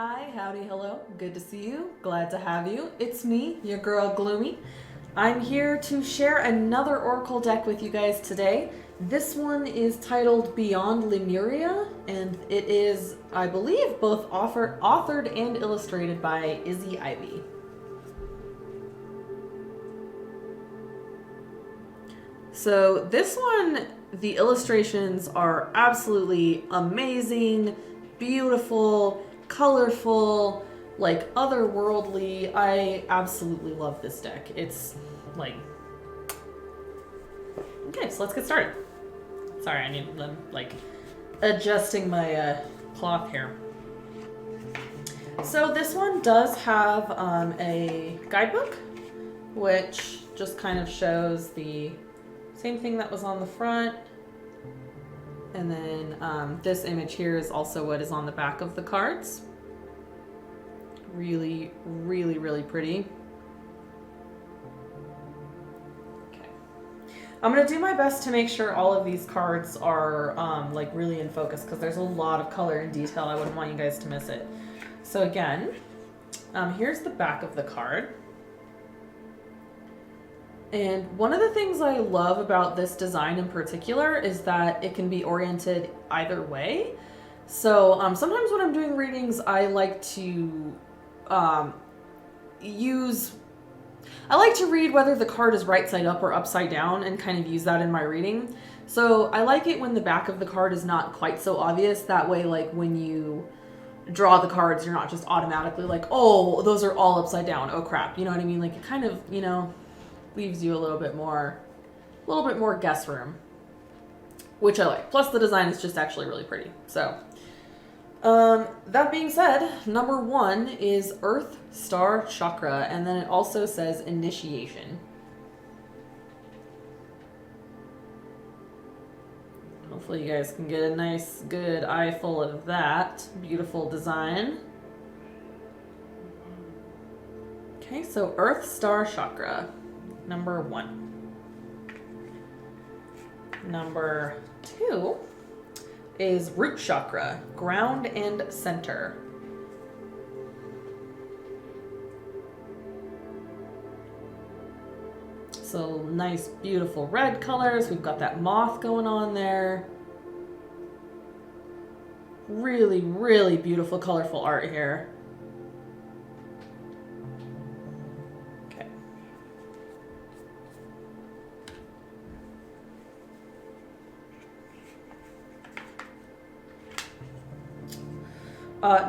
Hi, howdy, hello. Good to see you. Glad to have you. It's me, your girl Gloomy. I'm here to share another Oracle deck with you guys today. This one is titled Beyond Lemuria, and it is, I believe, both authored and illustrated by Izzy Ivy. So this one, the illustrations are absolutely amazing, beautiful, colorful, like otherworldly. I absolutely love this deck. It's like... Okay, so let's get started. Sorry, I need like adjusting my cloth here. So this one does have a guidebook, which just kind of shows the same thing that was on the front. And then this image here is also what is on the back of the cards. Really, really, really pretty. Okay. I'm going to do my best to make sure all of these cards are like really in focus because there's a lot of color and detail. I wouldn't want you guys to miss it. So again, here's the back of the card. And one of the things I love about this design in particular is that it can be oriented either way. So sometimes when I'm doing readings, I like to read whether the card is right side up or upside down and kind of use that in my reading. So I like it when the back of the card is not quite so obvious. That way, like when you draw the cards, you're not just automatically like, oh, those are all upside down. Oh crap. You know what I mean? Like it kind of, you know, leaves you a little bit more guess room, which I like. Plus the design is just actually really pretty. So that being said, number 1 is Earth Star Chakra, and then it also says Initiation. Hopefully you guys can get a nice good eye full of that beautiful design. Okay, so Earth Star Chakra, number 1. Number 2 is Root Chakra, Ground and Center. So nice, beautiful red colors. We've got that moth going on there. Really, really beautiful, colorful art here.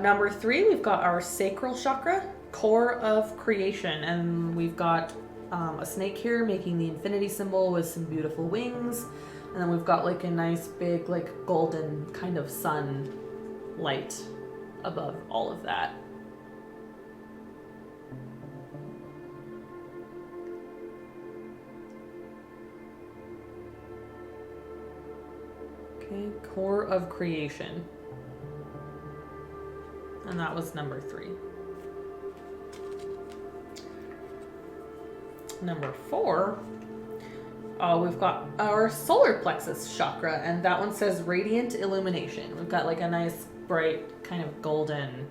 Number 3, we've got our Sacral Chakra, Core of Creation, and we've got a snake here making the infinity symbol with some beautiful wings, and then we've got like a nice big like golden kind of sun light above all of that. Okay, Core of Creation. And that was number 3. Number 4, we've got our solar plexus chakra, and that one says Radiant Illumination. We've got like a nice, bright, kind of golden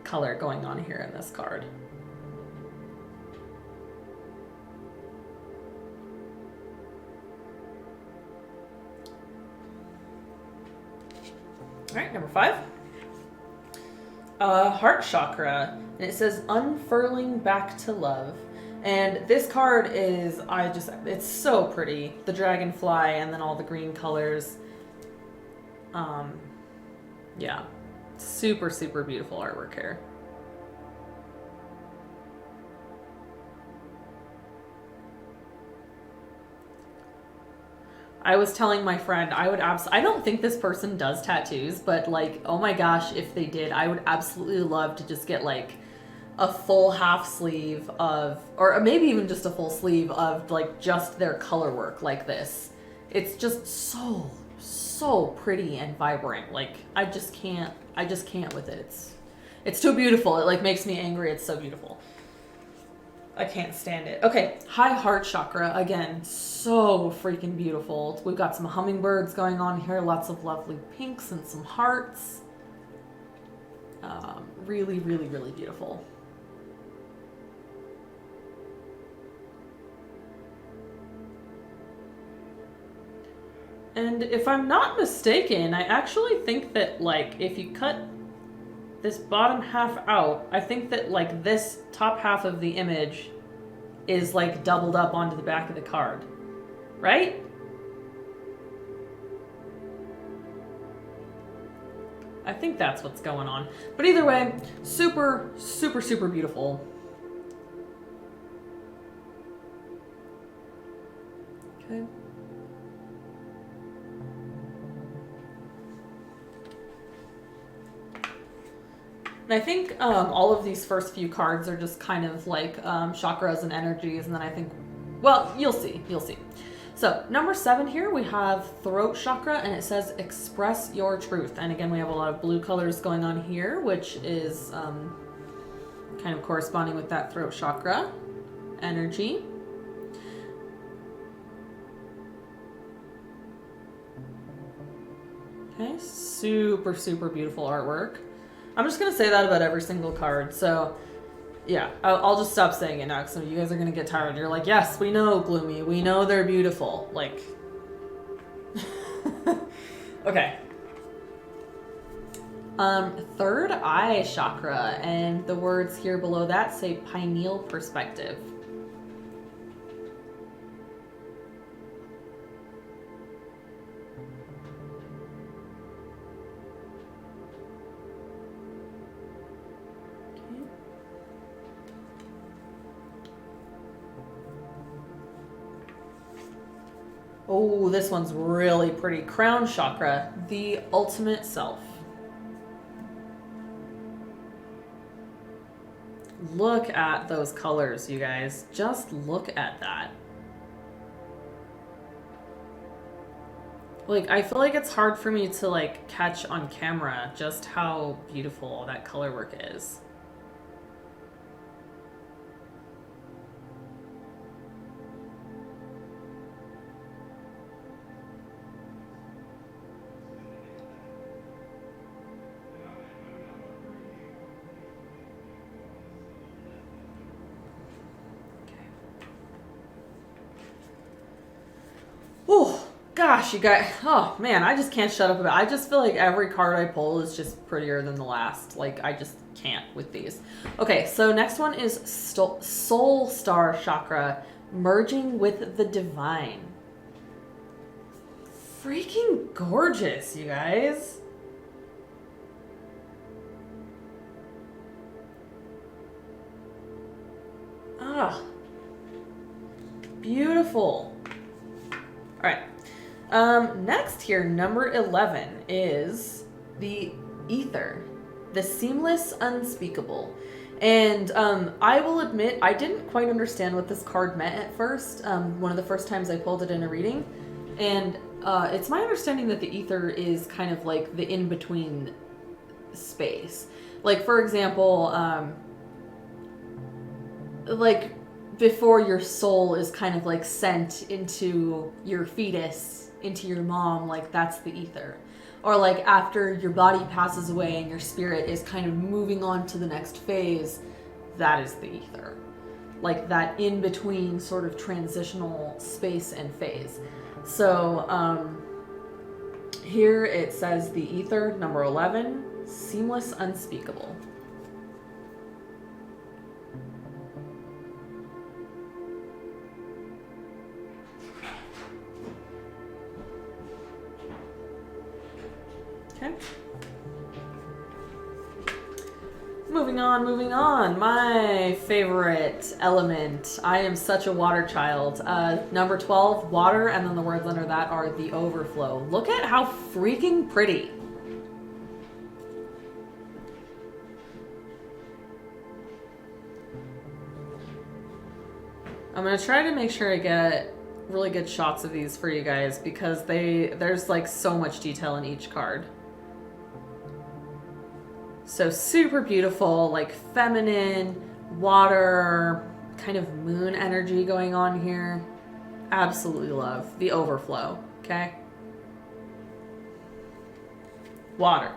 color going on here in this card. All right, number 5. Heart Chakra, and it says Unfurling Back to Love. And this card is, it's so pretty. The dragonfly and then all the green colors. Yeah, super, super beautiful artwork here. I was telling my friend, I don't think this person does tattoos, but like, oh my gosh, if they did, I would absolutely love to just get like a full half sleeve of, or maybe even just a full sleeve of like just their color work like this. It's just so pretty and vibrant. Like I just can't with it. It's too beautiful. It like makes me angry. It's so beautiful. I can't stand it. Okay, high heart chakra. Again, so freaking beautiful. We've got some hummingbirds going on here. Lots of lovely pinks and some hearts. Really, really, really beautiful. And if I'm not mistaken, I actually think that, like, if you cut this bottom half out, I think that, like, this top half of the image is, like, doubled up onto the back of the card. Right? I think that's what's going on. But either way, super, super, super beautiful. Okay. And I think all of these first few cards are just kind of like chakras and energies, and then I think, well, you'll see. So number 7 here, we have throat chakra, and it says express your truth. And again, we have a lot of blue colors going on here, which is kind of corresponding with that throat chakra energy. Okay, super, super beautiful artwork. I'm just going to say that about every single card. So, yeah, I'll just stop saying it now because you guys are going to get tired. You're like, yes, we know, Gloomy. We know they're beautiful. Like, okay. Third eye chakra. And the words here below that say pineal perspective. Oh, this one's really pretty. Crown chakra, the ultimate self. Look at those colors, you guys. Just look at that. Like, I feel like it's hard for me to, like, catch on camera just how beautiful all that color work is. Oh, gosh, you guys. Oh, man, I just can't shut up about it. I just feel like every card I pull is just prettier than the last. Like, I just can't with these. Okay, so next one is Soul Star Chakra, merging with the divine. Freaking gorgeous, you guys. Ah, beautiful. All right. Next here, number 11 is the ether, the seamless unspeakable. And I will admit, I didn't quite understand what this card meant at first. One of the first times I pulled it in a reading. And it's my understanding that the ether is kind of like the in-between space. Like, for example, like before your soul is kind of like sent into your fetus, into your mom, like that's the ether. Or like after your body passes away and your spirit is kind of moving on to the next phase, that is the ether. Like that in between sort of transitional space and phase. So here it says the ether, number 11, seamless unspeakable. Okay. Moving on. My favorite element. I am such a water child. Number 12, water, and then the words under that are the overflow. Look at how freaking pretty. I'm going to try to make sure I get really good shots of these for you guys because there's like so much detail in each card. So super beautiful, like feminine, water, kind of moon energy going on here. Absolutely love the overflow, okay? Water.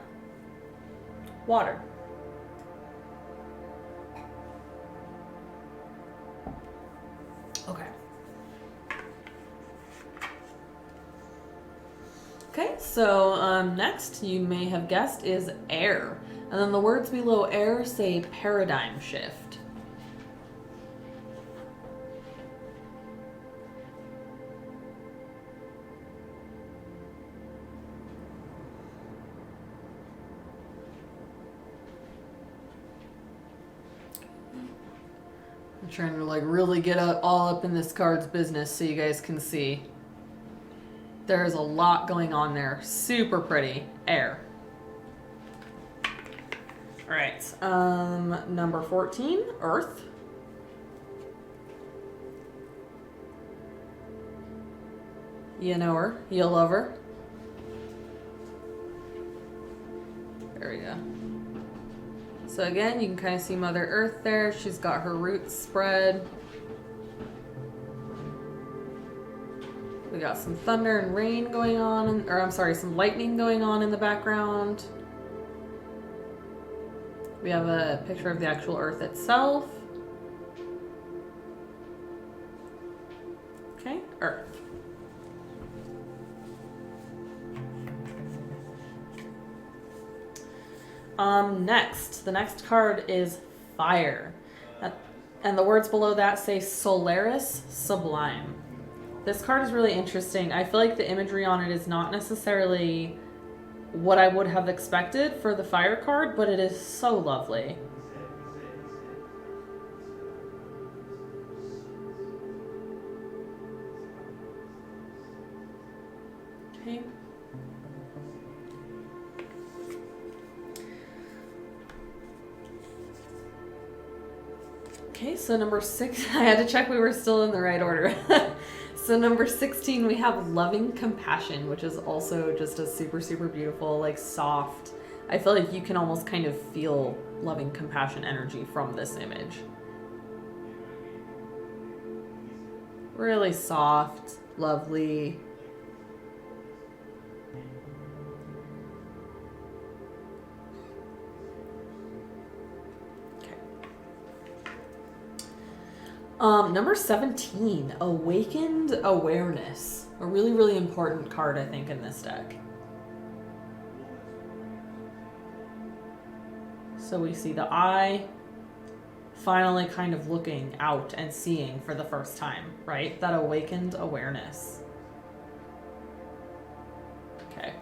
so next you may have guessed is air. And then the words below air say paradigm shift. I'm trying to like really get all up in this card's business so you guys can see. There's a lot going on there. Super pretty. Air. All right. Number 14, Earth. You know her. You love her. There we go. So again, you can kind of see Mother Earth there. She's got her roots spread. We got some thunder and rain going on, or I'm sorry, some lightning going on in the background. We have a picture of the actual Earth itself. Okay, Earth. Next, the next card is Fire. And the words below that say Solaris Sublime. This card is really interesting. I feel like the imagery on it is not necessarily what I would have expected for the fire card, but it is so lovely. Okay. Okay, so number 6, I had to check we were still in the right order. So number 16, we have Loving Compassion, which is also just a super, super beautiful, like soft. I feel like you can almost kind of feel loving compassion energy from this image. Really soft, lovely. Number 17, Awakened Awareness. A really, really important card, I think, in this deck. So we see the eye finally kind of looking out and seeing for the first time, right? That awakened awareness. Okay.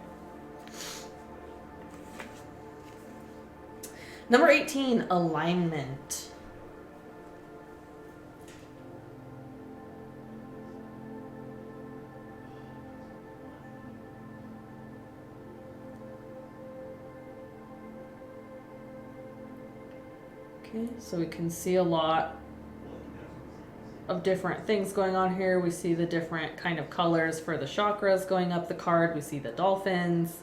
Number 18, Alignment. Okay, so we can see a lot of different things going on here. We see the different kind of colors for the chakras going up the card. We see the dolphins.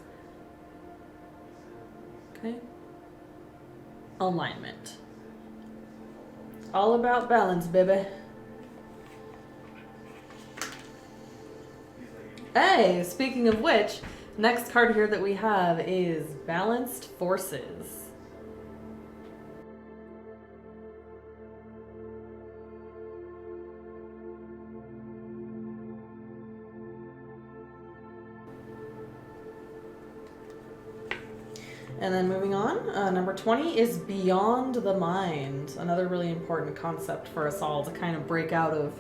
Okay. Alignment. All about balance, baby. Hey, speaking of which, next card here that we have is Balanced Forces. And then moving on, number 20 is Beyond the Mind. Another really important concept for us all to kind of break out of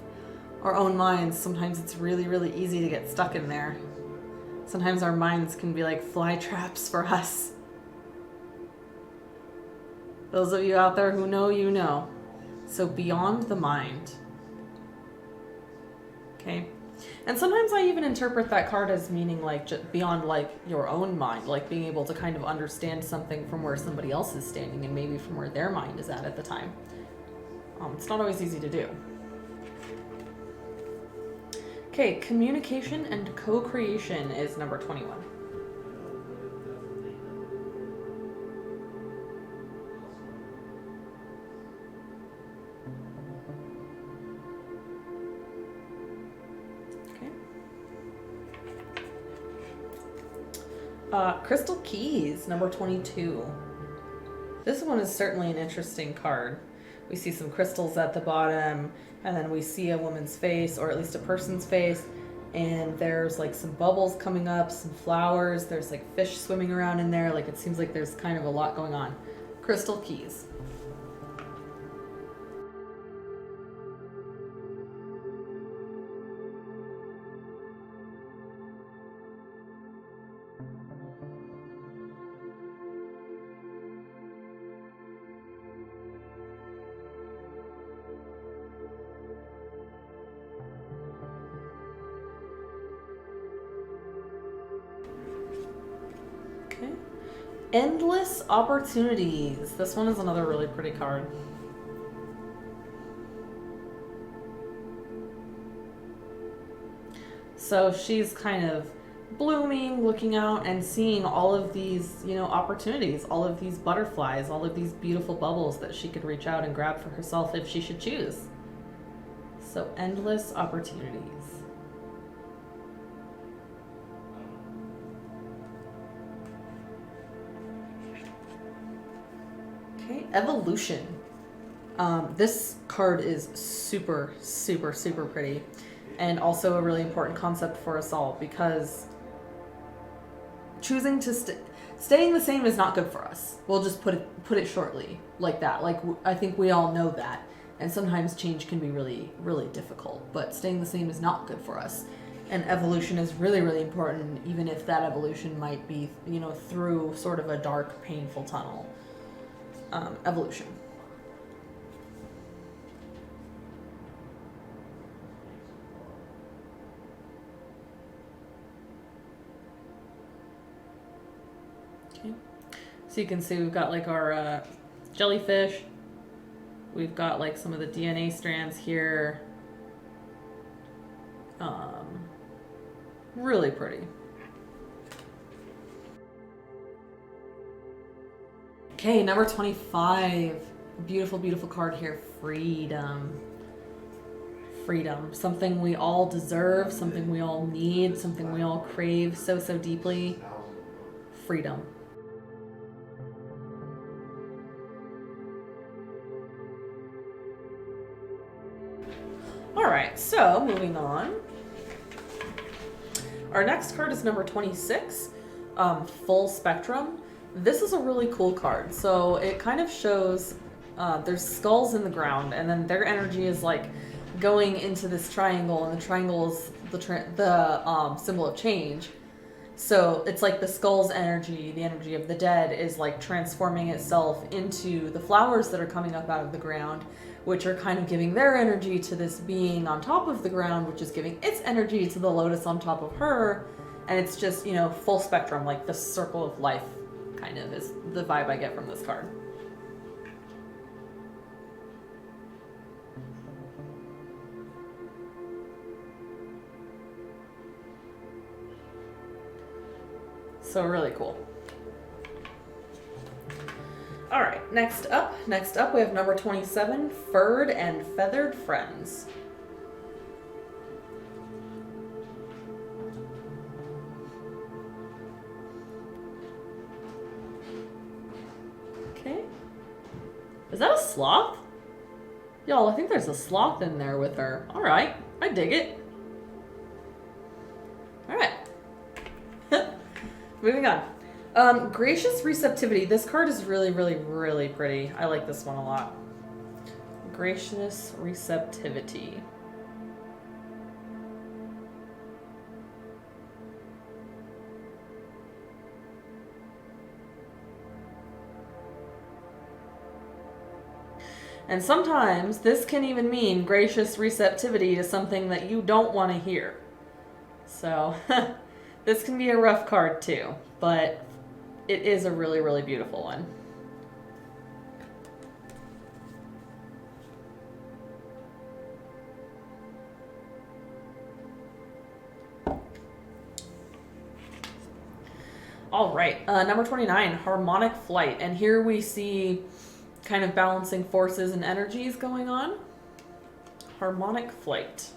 our own minds. Sometimes it's really, really easy to get stuck in there. Sometimes our minds can be like fly traps for us. Those of you out there who know, you know. So Beyond the Mind. Okay. And sometimes I even interpret that card as meaning like just beyond like your own mind, like being able to kind of understand something from where somebody else is standing and maybe from where their mind is at the time. It's not always easy to do. Okay, communication and co-creation is number 21. Crystal Keys, number 22. This one is certainly an interesting card. We see some crystals at the bottom, and then we see a woman's face, or at least a person's face, And there's like some bubbles coming up, some flowers. There's like fish swimming around in there. Like it seems like there's kind of a lot going on. Crystal keys. Okay. Endless opportunities. This one is another really pretty card. So she's kind of blooming, looking out and seeing all of these, opportunities, all of these butterflies, all of these beautiful bubbles that she could reach out and grab for herself if she should choose. So endless opportunities. Okay, evolution. This card is super, super, super pretty. And also a really important concept for us all, because choosing to staying the same is not good for us. We'll just put it shortly like that. Like, I think we all know that. And sometimes change can be really, really difficult. But staying the same is not good for us. And evolution is really, really important, even if that evolution might be, through sort of a dark, painful tunnel. Evolution. Okay. So you can see we've got like our jellyfish. We've got like some of the DNA strands here. Really pretty. Okay, number 25. Beautiful, beautiful card here. Freedom. Freedom. Something we all deserve, something we all need, something we all crave so, so deeply. Freedom. All right, so moving on. Our next card is number 26, Full Spectrum. This is a really cool card. So it kind of shows there's skulls in the ground, and then their energy is like going into this triangle, and the triangle is the symbol of change. So it's like the skull's energy, the energy of the dead, is like transforming itself into the flowers that are coming up out of the ground, which are kind of giving their energy to this being on top of the ground, which is giving its energy to the lotus on top of her. And it's just, full spectrum, like the circle of life kind of is the vibe I get from this card. So really cool. All right, next up we have number 27, Furred and Feathered Friends. Okay. Is that a sloth? Y'all, I think there's a sloth in there with her. All right, I dig it. All right. Moving on. Gracious Receptivity. This card is really, really, really pretty. I like this one a lot. Gracious Receptivity. And sometimes this can even mean gracious receptivity to something that you don't want to hear. So, this can be a rough card too, but it is a really, really beautiful one. All right, number 29, Harmonic Flight. And here we see kind of balancing forces and energies going on. Harmonic Flight.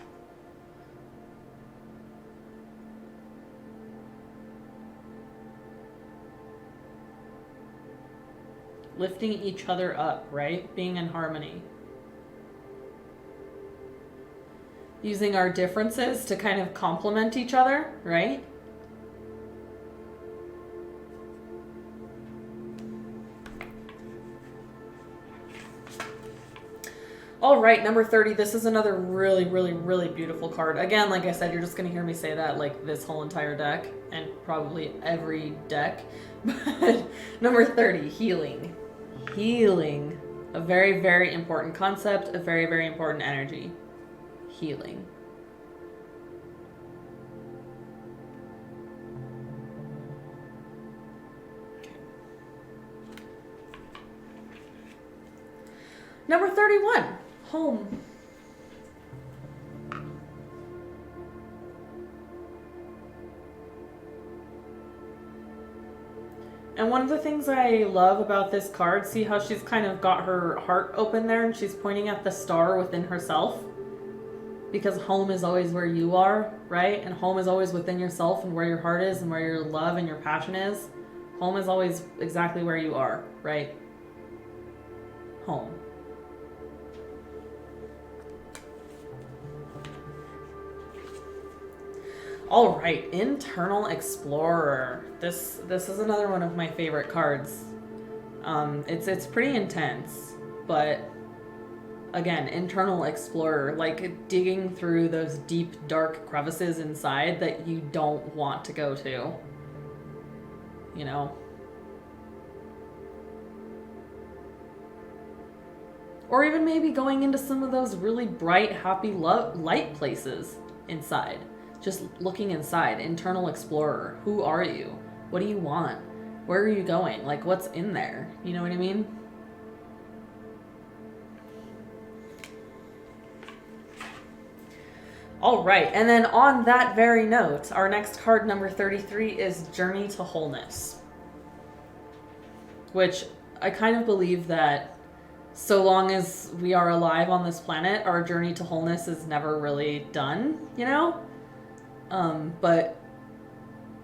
Lifting each other up, right? Being in harmony. using our differences to kind of complement each other, right? All right, number 30. This is another really, really, really beautiful card. Again, like I said, you're just going to hear me say that like this whole entire deck and probably every deck. But number 30, healing. Healing. A very, very important concept, a very, very important energy. Healing. Number 31, home. And one of the things I love about this card, see how she's kind of got her heart open there and she's pointing at the star within herself? Because home is always where you are, right? And home is always within yourself and where your heart is and where your love and your passion is. Home is always exactly where you are, right? Home. All right, Internal Explorer. This is another one of my favorite cards. It's pretty intense, but again, Internal Explorer, like digging through those deep, dark crevices inside that you don't want to go to. You know? Or even maybe going into some of those really bright, happy, light places inside. Just looking inside. Internal Explorer. Who are you? What do you want? Where are you going? Like, what's in there? You know what I mean? All right, and then on that very note, our next card, number 33, is Journey to Wholeness. Which I kind of believe that so long as we are alive on this planet, our journey to wholeness is never really done, you know? But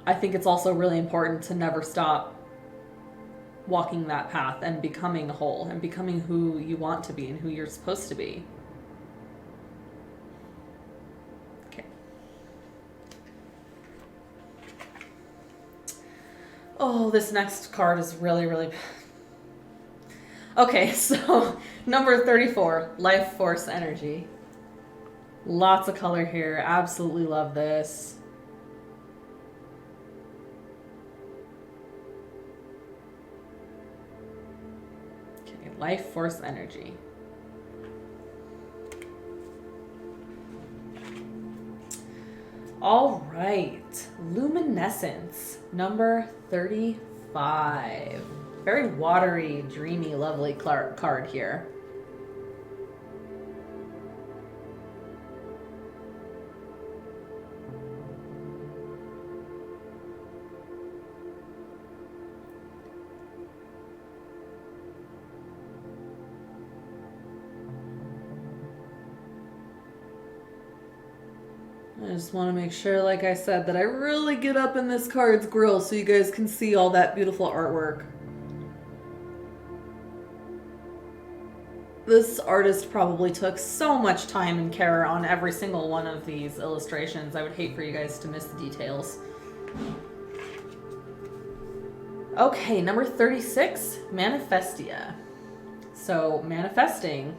I think it's also really important to never stop walking that path and becoming whole and becoming who you want to be and who you're supposed to be. Okay. Oh, this next card is really, really... Okay, so number 34, Life Force Energy. Lots of color here. Absolutely love this. Okay, Life Force Energy. All right. Luminescence, number 35. Very watery, dreamy, lovely card here. I just want to make sure, like I said, that I really get up in this card's grill so you guys can see all that beautiful artwork. This artist probably took so much time and care on every single one of these illustrations. I would hate for you guys to miss the details. Okay, number 36, Manifestia. So, manifesting.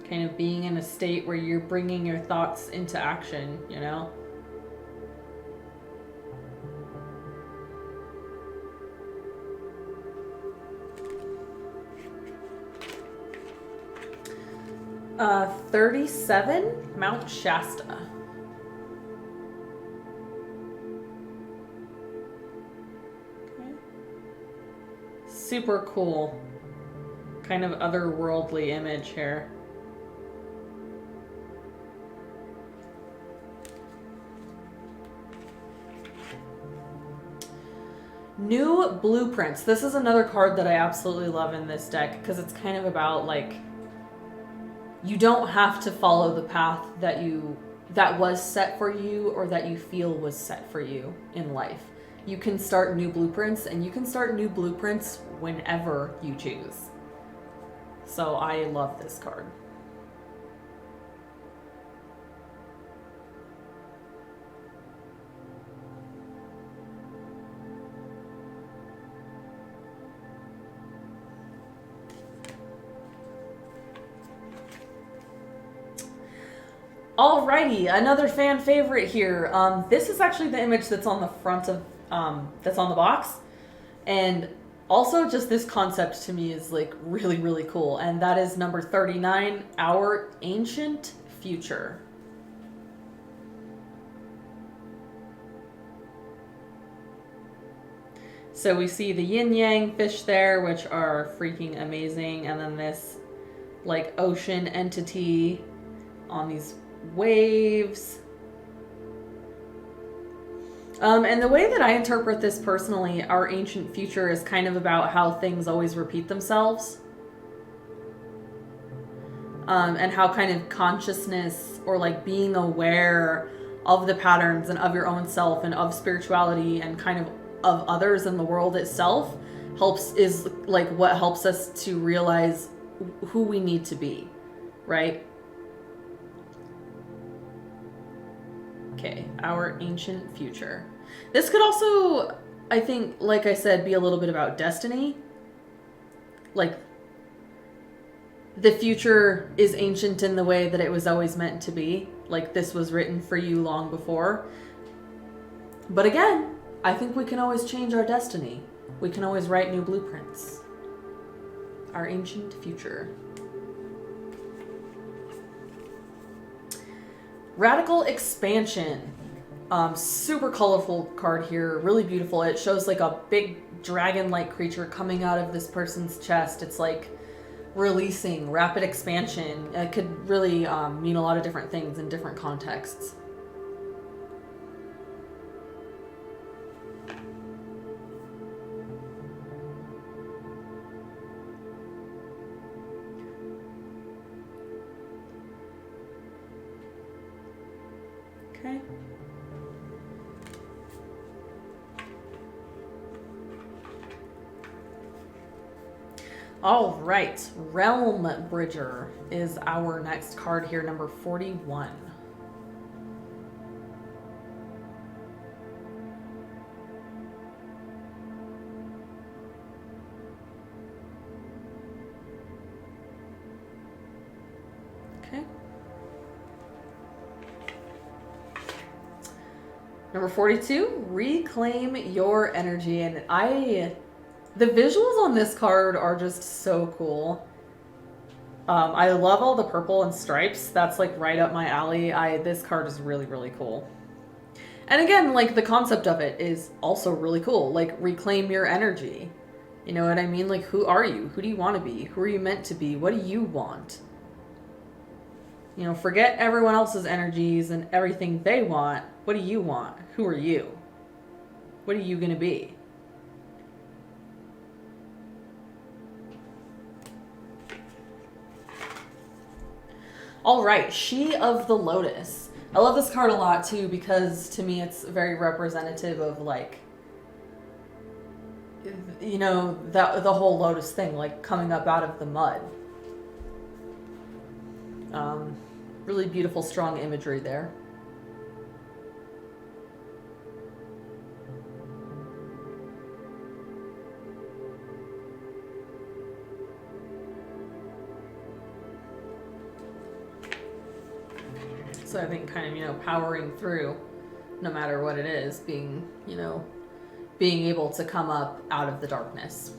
Kind of being in a state where you're bringing your thoughts into action, you know? Uh, 37, Mount Shasta. Okay. Super cool. Kind of otherworldly image here. New Blueprints. This is another card that I absolutely love in this deck because it's kind of about like you don't have to follow the path that was set for you or that you feel was set for you in life. You can start new blueprints and you can start new blueprints whenever you choose. So I love this card. Alrighty, another fan favorite here. This is actually the image that's on the front of, that's on the box. And also just this concept to me is like really, really cool. And that is number 39, Our Ancient Future. So we see the yin yang fish there, which are freaking amazing. And then this like ocean entity on these waves. And the way that I interpret this personally, Our Ancient Future is kind of about how things always repeat themselves. And how kind of consciousness or like being aware of the patterns and of your own self and of spirituality and kind of others in the world itself is like what helps us to realize who we need to be, right? Okay, Our Ancient Future. This could also, I think, like I said, be a little bit about destiny. Like, the future is ancient in the way that it was always meant to be. Like, this was written for you long before. But again, I think we can always change our destiny. We can always write new blueprints. Our Ancient Future. Radical Expansion. Super colorful card here. Really beautiful. It shows like a big dragon-like creature coming out of this person's chest. It's like releasing, rapid expansion. It could really mean a lot of different things in different contexts. Okay. All right, Realm Bridger is our next card here, number 41. Okay. Number 42, Reclaim Your Energy. And the visuals on this card are just so cool. I love all the purple and stripes. That's like right up my alley. This card is really, really cool. And again, like the concept of it is also really cool. Like reclaim your energy. You know what I mean? Like who are you? Who do you want to be? Who are you meant to be? What do you want? You know, forget everyone else's energies and everything they want. What do you want? Who are you? What are you going to be? All right, She of the Lotus. I love this card a lot too because to me it's very representative of like, you know, the whole lotus thing, like coming up out of the mud. Really beautiful, strong imagery there. So I think kind of, you know, powering through no matter what it is, being, you know, being able to come up out of the darkness.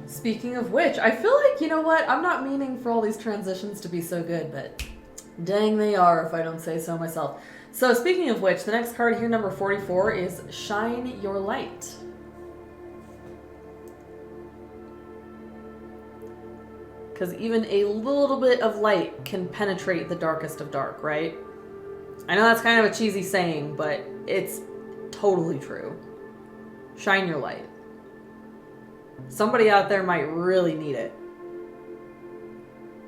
Speaking of which, I feel like, you know what, I'm not meaning for all these transitions to be so good, but dang they are if I don't say so myself. So speaking of which, the next card here, number 44, is Shine Your Light. Because even a little bit of light can penetrate the darkest of dark, right? I know that's kind of a cheesy saying, but it's totally true. Shine your light. Somebody out there might really need it.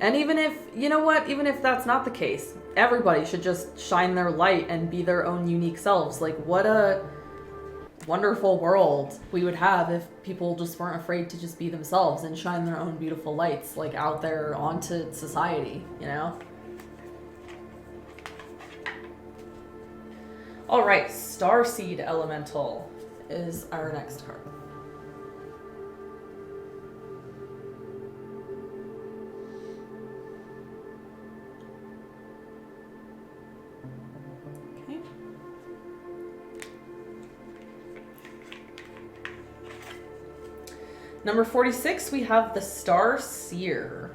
And even if, you know what, even if that's not the case, everybody should just shine their light and be their own unique selves. Like, what a wonderful world we would have if people just weren't afraid to just be themselves and shine their own beautiful lights like out there onto society, you know? All right, Starseed Elemental is our next card. Okay. Number 46, we have the Star Seer.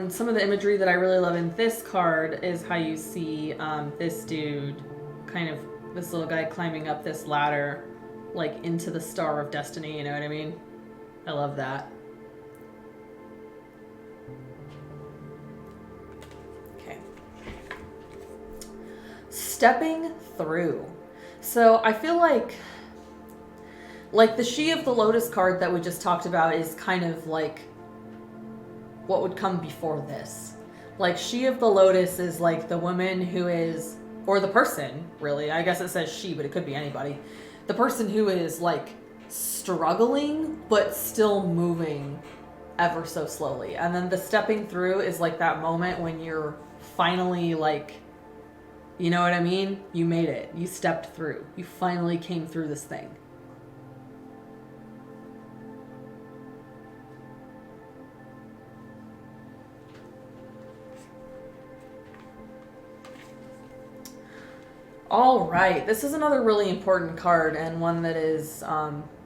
Some of the imagery that I really love in this card is how you see this dude, kind of this little guy climbing up this ladder, like into the Star of Destiny, you know what I mean? I love that. Okay. Stepping Through. So I feel like the She of the Lotus card that we just talked about is kind of like what would come before this. Like, She of the Lotus is like the woman who is, or the person, really. I guess it says she, but it could be anybody. The person who is like struggling, but still moving ever so slowly. And then the stepping through is like that moment when you're finally like, you know what I mean? You made it. You stepped through. You finally came through this thing. All right, this is another really important card and one that is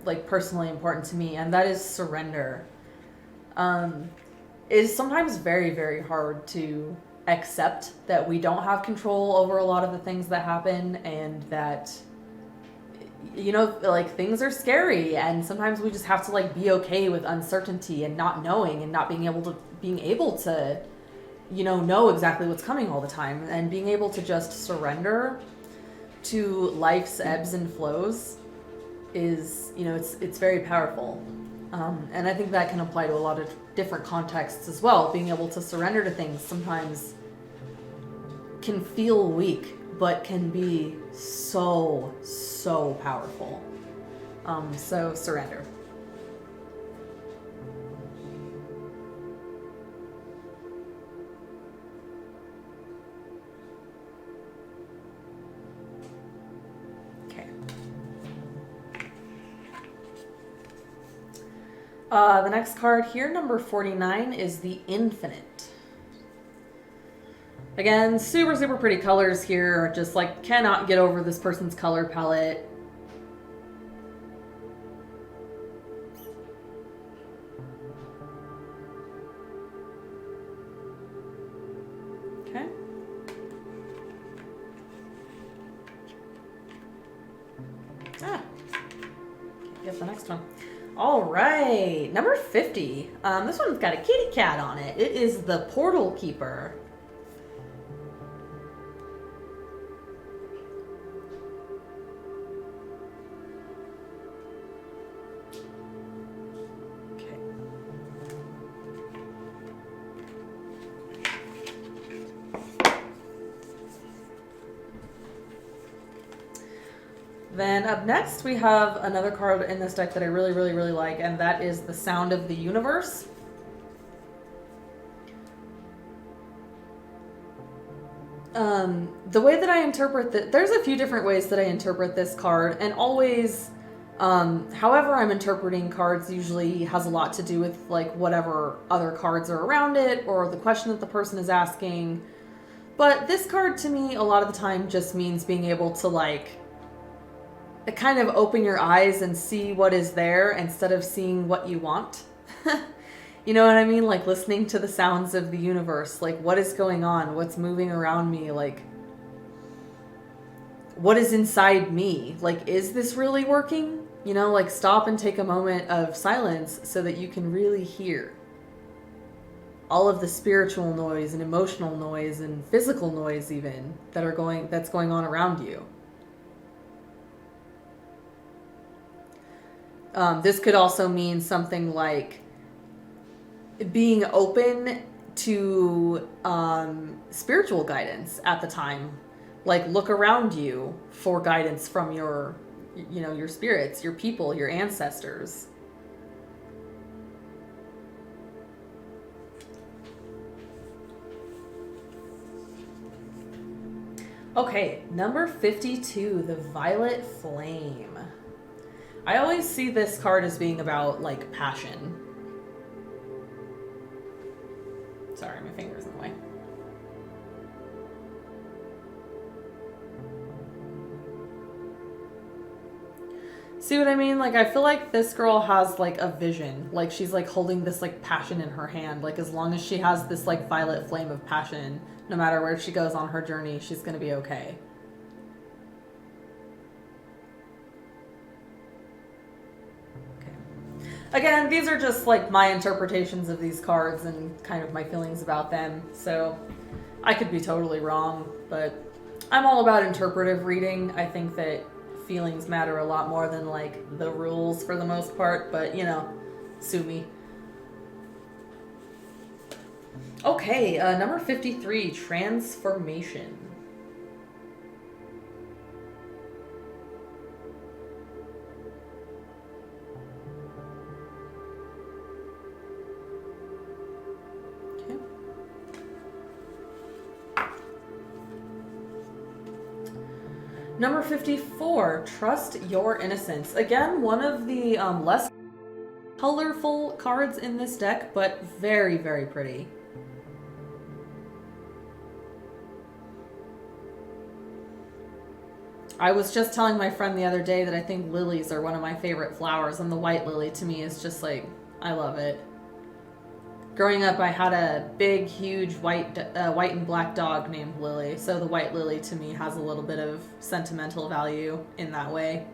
like personally important to me, and that is Surrender. It is sometimes very, very hard to accept that we don't have control over a lot of the things that happen, and that, you know, like, things are scary, and sometimes we just have to like be okay with uncertainty and not knowing and not being able to you know exactly what's coming all the time, and being able to just surrender to life's ebbs and flows is, you know, it's very powerful. And I think that can apply to a lot of different contexts as well. Being able to surrender to things sometimes can feel weak, but can be so, so powerful. So surrender. The next card here, number 49, is the Infinite. Again, super, super pretty colors here. Just like cannot get over this person's color palette. Okay. Get the next one. All right, number 50. This one's got a kitty cat on it. It is the Portal Keeper. Okay. Then up next, we have another card in this deck that I really, really, really like, and that is the Sound of the Universe. The way that I interpret that, there's a few different ways that I interpret this card, and always, however I'm interpreting cards usually has a lot to do with like whatever other cards are around it, or the question that the person is asking. But this card to me, a lot of the time, just means being able to like kind of open your eyes and see what is there instead of seeing what you want. You know what I mean? Like listening to the sounds of the universe. Like, what is going on? What's moving around me? Like, what is inside me? Like, is this really working? You know, like stop and take a moment of silence so that you can really hear all of the spiritual noise and emotional noise and physical noise even that's going on around you. This could also mean something like being open to spiritual guidance at the time. Like, look around you for guidance from your, you know, your spirits, your people, your ancestors. Okay, number 52, the Violet Flame. I always see this card as being about, like, passion. Sorry, my finger's in the way. See what I mean? Like, I feel like this girl has, like, a vision. Like, she's, like, holding this, like, passion in her hand. Like, as long as she has this, like, violet flame of passion, no matter where she goes on her journey, she's gonna be okay. Okay. Again, these are just, like, my interpretations of these cards and kind of my feelings about them. So, I could be totally wrong, but I'm all about interpretive reading. I think that feelings matter a lot more than, like, the rules for the most part, but, you know, sue me. Okay, number 53, Transformation. Okay. Number 54, Trust Your Innocence. Again, one of the less colorful cards in this deck, but very, very pretty. I was just telling my friend the other day that I think lilies are one of my favorite flowers, and the white lily to me is just like, I love it. Growing up, I had a big, huge white and black dog named Lily, so the white lily to me has a little bit of sentimental value in that way.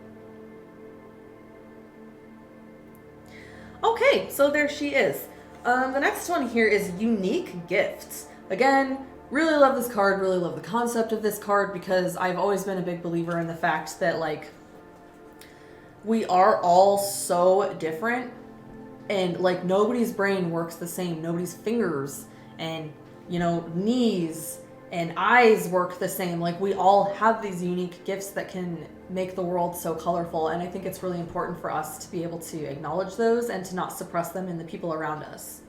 Okay, so there she is. The next one here is Unique Gifts. Again, really love this card, really love the concept of this card, because I've always been a big believer in the fact that, like, we are all so different. And, like, nobody's brain works the same. Nobody's fingers and, you know, knees and eyes work the same. Like, we all have these unique gifts that can make the world so colorful. And I think it's really important for us to be able to acknowledge those and to not suppress them in the people around us.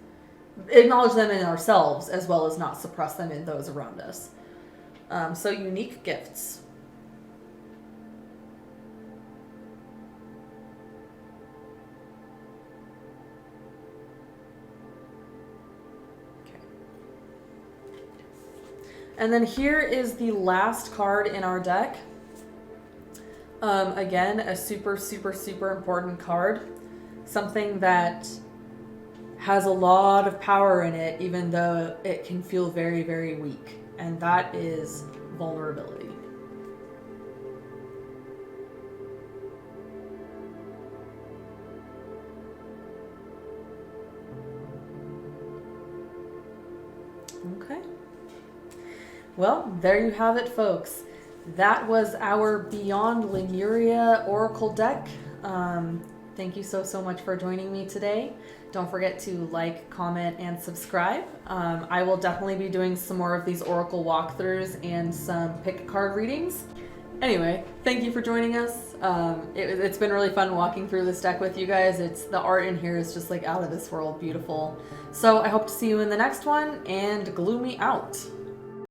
Acknowledge them in ourselves as well as not suppress them in those around us. So, unique gifts. And then here is the last card in our deck. Again, a super, super, super important card. Something that has a lot of power in it, even though it can feel very, very weak. And that is vulnerability. Okay. Well, there you have it, folks. That was our Beyond Lemuria Oracle deck. Thank you so much for joining me today. Don't forget to like, comment, and subscribe. I will definitely be doing some more of these Oracle walkthroughs and some pick card readings. Anyway, thank you for joining us. It's been really fun walking through this deck with you guys. The art in here is just like out of this world beautiful. So I hope to see you in the next one, and Gloomy out.